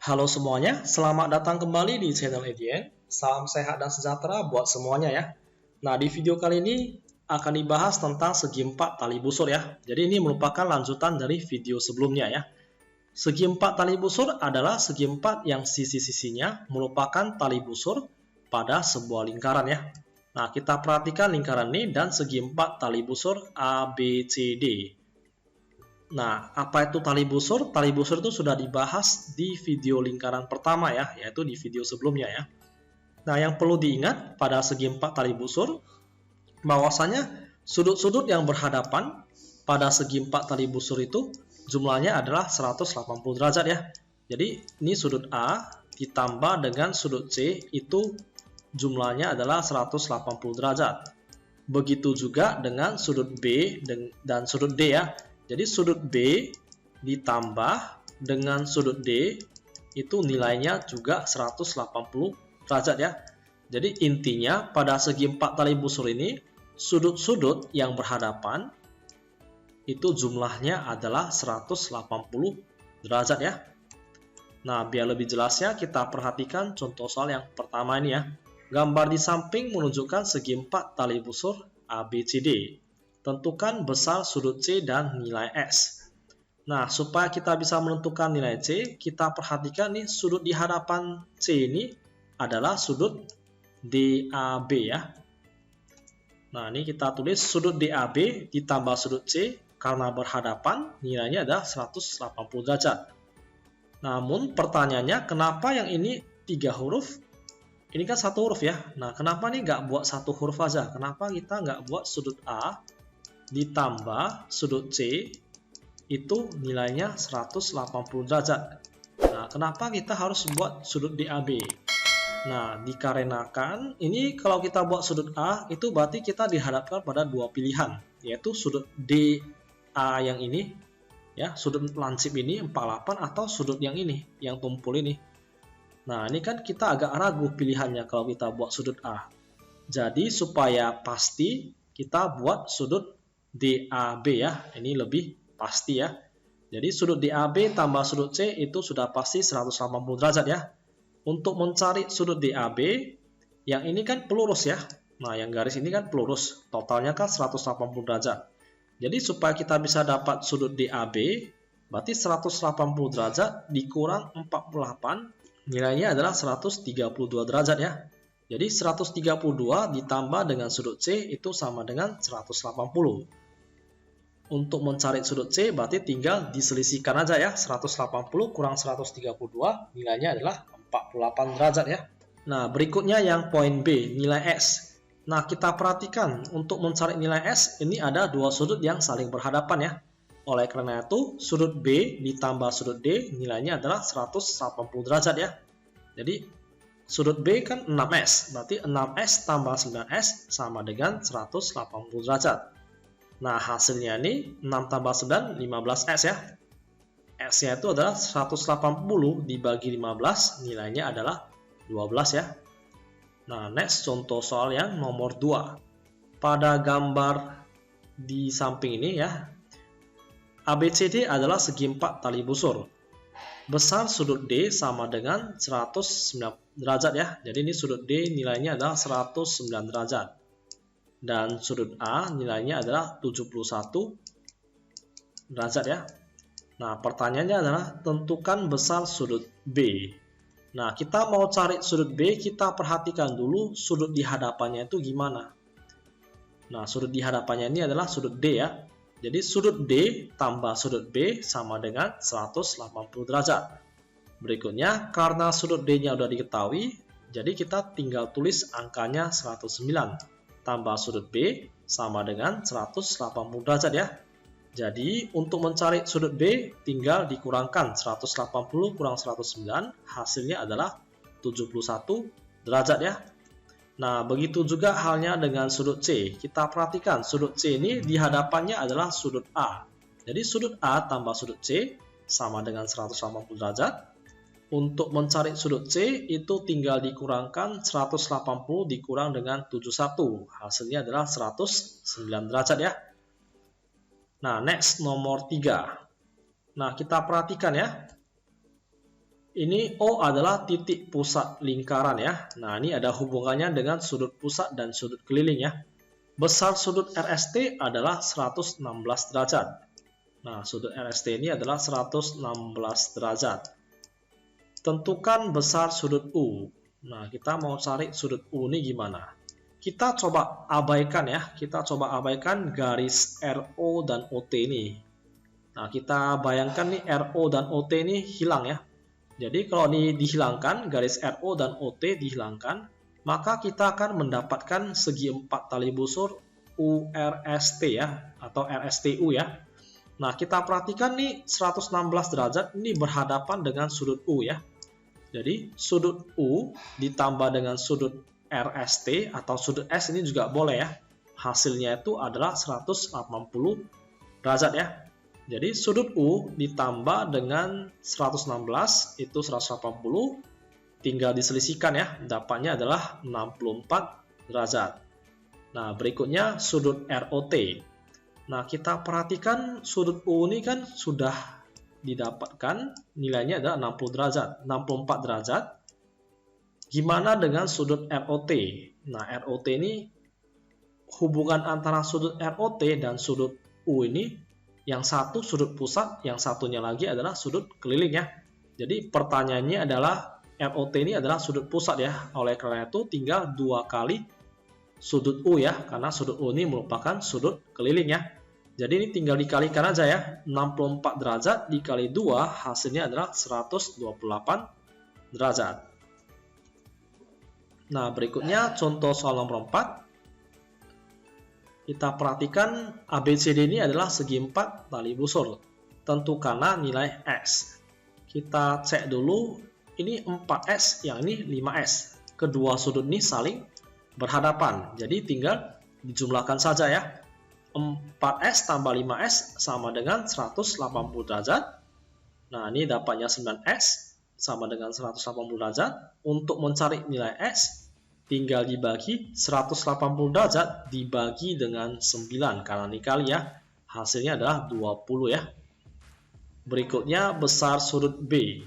Halo semuanya, selamat datang kembali di channel Edian. Salam sehat dan sejahtera buat semuanya ya. Nah, di video kali ini akan dibahas tentang segi empat tali busur ya. Jadi ini merupakan lanjutan dari video sebelumnya ya. Segi empat tali busur adalah segi empat yang sisi-sisinya merupakan tali busur pada sebuah lingkaran ya. Nah, kita perhatikan lingkaran ini dan segi empat tali busur ABCD. Nah, apa itu tali busur? Tali busur itu sudah dibahas di video lingkaran pertama ya, yaitu di video sebelumnya ya. Nah, yang perlu diingat pada segi empat tali busur, bahwasanya sudut-sudut yang berhadapan pada segi empat tali busur itu jumlahnya adalah 180 derajat ya. Jadi, ini sudut A ditambah dengan sudut C itu jumlahnya adalah 180 derajat. Begitu juga dengan sudut B dan sudut D ya. Jadi sudut B ditambah dengan sudut D itu nilainya juga 180 derajat ya. Jadi intinya pada segi empat tali busur ini sudut-sudut yang berhadapan itu jumlahnya adalah 180 derajat ya. Nah, biar lebih jelasnya kita perhatikan contoh soal yang pertama ini ya. Gambar di samping menunjukkan segi empat tali busur ABCD. Tentukan besar sudut C dan nilai S. Nah, supaya kita bisa menentukan nilai C, kita perhatikan nih sudut di hadapan C ini adalah sudut DAB ya. Nah, ini kita tulis sudut DAB ditambah sudut C karena berhadapan nilainya adalah 180 derajat. Namun pertanyaannya, kenapa yang ini 3 huruf? Ini kan 1 huruf ya. Nah, kenapa nih nggak buat 1 huruf aja? Kenapa kita nggak buat sudut A ditambah sudut C itu nilainya 180 derajat. Nah, kenapa kita harus buat sudut DAB? Nah, dikarenakan ini kalau kita buat sudut A itu berarti kita dihadapkan pada dua pilihan, yaitu sudut DA yang ini ya, sudut lancip ini 48 atau sudut yang ini, yang tumpul ini. Nah, ini kan kita agak ragu pilihannya kalau kita buat sudut A. Jadi supaya pasti kita buat sudut DAB ya, ini lebih pasti ya. Jadi sudut DAB tambah sudut C itu sudah pasti 180 derajat ya. Untuk mencari sudut DAB, yang ini kan pelurus ya. Nah, yang garis ini kan pelurus, totalnya kan 180 derajat. Jadi supaya kita bisa dapat sudut DAB, berarti 180 derajat dikurang 48, nilainya adalah 132 derajat ya. Jadi 132 ditambah dengan sudut C itu sama dengan 180. Untuk mencari sudut C berarti tinggal diselisihkan aja ya. 180 kurang 132 nilainya adalah 48 derajat ya. Nah, berikutnya yang poin B, nilai S. Nah, kita perhatikan untuk mencari nilai S ini ada dua sudut yang saling berhadapan ya. Oleh karena itu, sudut B ditambah sudut D nilainya adalah 180 derajat ya. Jadi, sudut B kan 6S, berarti 6S tambah 9S sama dengan 180 derajat. Nah, hasilnya ini 6 tambah 9, 15S ya. S-nya itu adalah 180 dibagi 15, nilainya adalah 12 ya. Nah, next contoh soal yang nomor 2. Pada gambar di samping ini ya, ABCD adalah segi empat tali busur. Besar sudut D sama dengan 109 derajat ya. Jadi ini sudut D nilainya adalah 109 derajat. Dan sudut A nilainya adalah 71 derajat ya. Nah, pertanyaannya adalah tentukan besar sudut B. Nah, kita mau cari sudut B, kita perhatikan dulu sudut di hadapannya itu gimana. Nah, sudut di hadapannya ini adalah sudut D ya. Jadi sudut D tambah sudut B sama dengan 180 derajat. Berikutnya, karena sudut D-nya sudah diketahui, jadi kita tinggal tulis angkanya 109. Tambah sudut B sama dengan 180 derajat ya. Jadi untuk mencari sudut B tinggal dikurangkan 180 kurang 109, hasilnya adalah 71 derajat ya. Nah, begitu juga halnya dengan sudut C. Kita perhatikan sudut C ini di hadapannya adalah sudut A. Jadi sudut A tambah sudut C sama dengan 180 derajat. Untuk mencari sudut C itu tinggal dikurangkan 180 dikurang dengan 71. Hasilnya adalah 109 derajat ya. Nah, next nomor 3. Nah, kita perhatikan ya. Ini O adalah titik pusat lingkaran ya. Nah, ini ada hubungannya dengan sudut pusat dan sudut keliling ya. Besar sudut RST adalah 116 derajat. Nah, sudut RST ini adalah 116 derajat. Tentukan besar sudut U. Nah, kita mau cari sudut U ini gimana? Kita coba abaikan ya. Kita coba abaikan garis RO dan OT ini. Nah, kita bayangkan nih RO dan OT ini hilang ya. Jadi kalau ini dihilangkan, garis RO dan OT dihilangkan, maka kita akan mendapatkan segi 4 tali busur URST ya, atau RSTU ya. Nah, kita perhatikan nih 116 derajat ini berhadapan dengan sudut U ya. Jadi sudut U ditambah dengan sudut RST atau sudut S ini juga boleh ya. Hasilnya itu adalah 180 derajat ya. Jadi sudut U ditambah dengan 116 itu 180, tinggal diselisihkan ya, dapatnya adalah 64 derajat. Nah, berikutnya sudut ROT. Nah, kita perhatikan sudut U ini kan sudah didapatkan nilainya adalah 60 derajat, 64 derajat. Gimana dengan sudut ROT? Nah, ROT ini hubungan antara sudut ROT dan sudut U ini, yang satu sudut pusat, yang satunya lagi adalah sudut keliling ya. Jadi pertanyaannya adalah ROT ini adalah sudut pusat ya. Oleh karena itu tinggal 2 kali sudut U ya, karena sudut U ini merupakan sudut keliling ya. Jadi ini tinggal dikalikan aja ya. 64 derajat dikali 2 hasilnya adalah 128 derajat. Nah, berikutnya contoh soal nomor 4. Kita perhatikan ABCD ini adalah segi 4 tali busur. Tentukanlah nilai X. Kita cek dulu, ini 4S, yang ini 5S. Kedua sudut ini saling berhadapan. Jadi tinggal dijumlahkan saja ya. 4S tambah 5S sama dengan 180 derajat. Nah, ini dapatnya 9S sama dengan 180 derajat. Untuk mencari nilai X, tinggal dibagi 180 derajat dibagi dengan 9 karena dikali ya. Hasilnya adalah 20 ya. Berikutnya besar sudut B.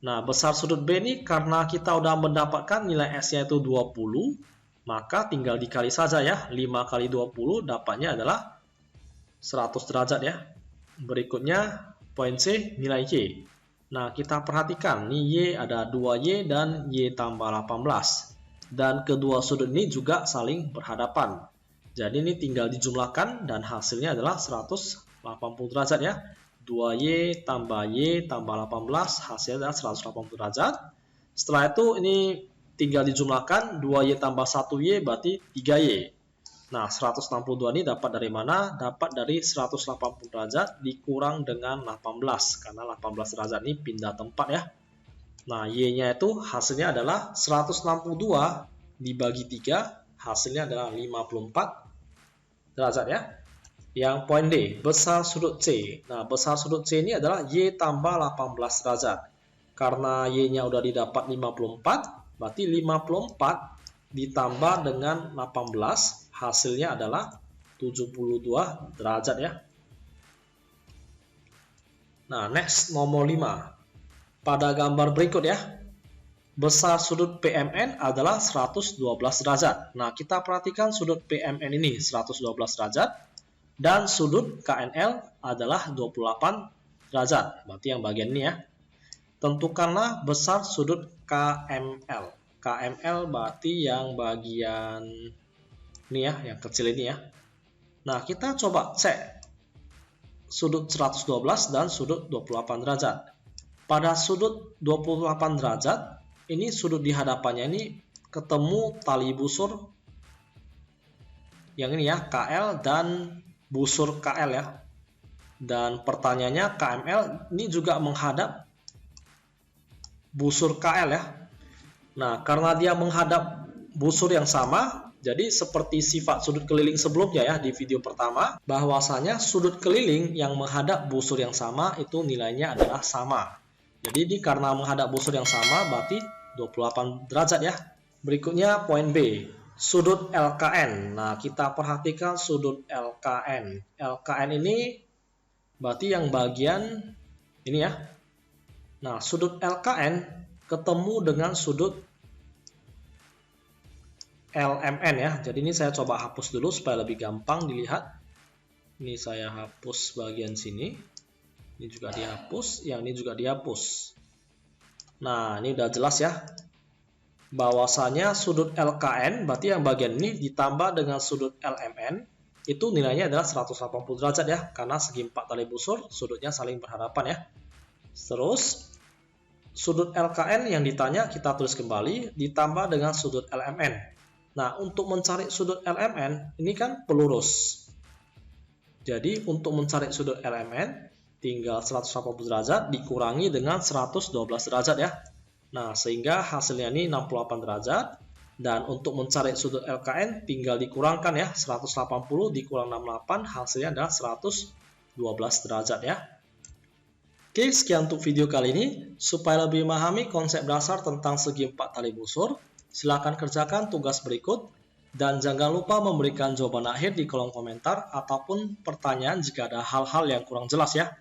Nah, besar sudut B ini karena kita udah mendapatkan nilai S-nya itu 20, maka tinggal dikali saja ya. 5 kali 20 dapatnya adalah 100 derajat ya. Berikutnya poin C, nilai Y. Nah, kita perhatikan nih Y ada 2Y dan Y tambah 18. Dan kedua sudut ini juga saling berhadapan. Jadi ini tinggal dijumlahkan dan hasilnya adalah 180 derajat ya. 2Y tambah Y tambah 18 hasilnya adalah 180 derajat. Setelah itu ini tinggal dijumlahkan, 2Y tambah 1Y berarti 3Y. Nah, 162 ini dapat dari mana? Dapat dari 180 derajat dikurang dengan 18. Karena 18 derajat ini pindah tempat ya. Nah, Y-nya itu hasilnya adalah 162 dibagi 3, hasilnya adalah 54 derajat ya. Yang poin D, besar sudut C. Nah, besar sudut C ini adalah Y tambah 18 derajat. Karena Y-nya udah didapat 54, berarti 54 ditambah dengan 18, hasilnya adalah 72 derajat ya. Nah, next nomor 5. Pada gambar berikut ya, besar sudut PMN adalah 112 derajat. Nah, kita perhatikan sudut PMN ini 112 derajat dan sudut KNL adalah 28 derajat. Berarti yang bagian ini ya. Tentukanlah besar sudut KML. KML berarti yang bagian ini ya, yang kecil ini ya. Nah, kita coba cek sudut 112 dan sudut 28 derajat. Pada sudut 28 derajat, ini sudut di hadapannya ini ketemu tali busur yang ini ya, KL dan busur KL ya. Dan pertanyaannya KML ini juga menghadap busur KL ya. Nah, karena dia menghadap busur yang sama, jadi seperti sifat sudut keliling sebelumnya ya di video pertama, bahwasanya sudut keliling yang menghadap busur yang sama itu nilainya adalah sama. Jadi ini karena menghadap busur yang sama berarti 28 derajat ya. Berikutnya poin B, sudut LKN. Nah, kita perhatikan sudut LKN. LKN ini berarti yang bagian ini ya. Nah, sudut LKN ketemu dengan sudut LMN ya. Jadi ini saya coba hapus dulu supaya lebih gampang dilihat. Ini saya hapus bagian sini. Ini juga dihapus, yang ini juga dihapus. Nah, ini udah jelas ya. Bahwasanya sudut LKN, berarti yang bagian ini ditambah dengan sudut LMN, itu nilainya adalah 180 derajat ya. Karena segi 4 tali busur, sudutnya saling berhadapan ya. Terus, sudut LKN yang ditanya kita tulis kembali, ditambah dengan sudut LMN. Nah, untuk mencari sudut LMN, ini kan pelurus. Jadi, untuk mencari sudut LMN, tinggal 180 derajat dikurangi dengan 112 derajat ya. Nah, sehingga hasilnya ini 68 derajat. Dan untuk mencari sudut LKN tinggal dikurangkan ya. 180 dikurang 68 hasilnya adalah 112 derajat ya. Oke, sekian untuk video kali ini. Supaya lebih memahami konsep dasar tentang segi 4 tali busur, silakan kerjakan tugas berikut. Dan jangan lupa memberikan jawaban akhir di kolom komentar ataupun pertanyaan jika ada hal-hal yang kurang jelas ya.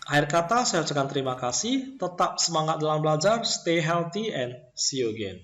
Akhir kata, saya ucapkan terima kasih, tetap semangat dalam belajar, stay healthy, and see you again.